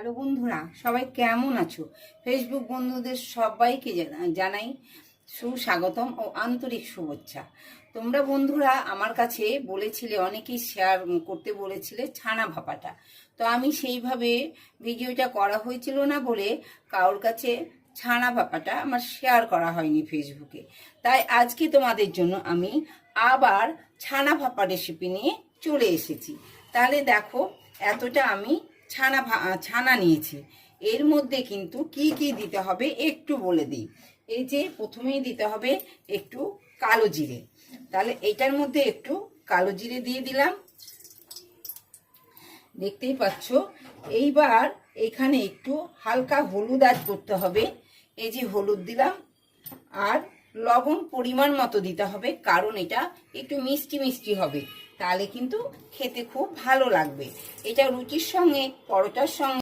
Hello বন্ধুরা, সবাই কেমন আছো? ফেসবুক বন্ধুদের সবাইকে জানাই সুস্বাগতম ও আন্তরিক শুভেচ্ছা। তোমরা বন্ধুরা আমার কাছে বলেছিলে, অনেকেই শেয়ার করতে বলেছিলে ছানা ভাপাটা। তো আমি সেইভাবে ভিডিওটা করা হয়েছিল না বলে কারোর কাছে ছানা ভাপাটা আমার শেয়ার করা হয়নি ফেসবুকে। তাই আজকে তোমাদের জন্য আমি আবার ছানা ভাপা রেসিপি নিয়ে চলে এসেছি। তাহলে দেখো, এতটা আমি ছানা নিয়েছি। এর মধ্যে কিন্তু কি কি দিতে হবে একটু বলে দিই। এই যে প্রথমেই দিতে হবে একটু কালো জিরে। তাহলে এটার মধ্যে একটু কালো জিরে দিয়ে দিলাম, দেখতেই পাচ্ছ। এইবার এখানে একটু হালকা হলুদ অ্যাড করতে হবে। এই যে হলুদ দিলাম, আর লবণ পরিমাণ মতো দিতে হবে, কারণ এটা একটু মিষ্টি মিষ্টি হবে, তাহলে কিন্তু খেতে খুব ভালো লাগবে। এটা রুটির সঙ্গে, পরোটার সঙ্গে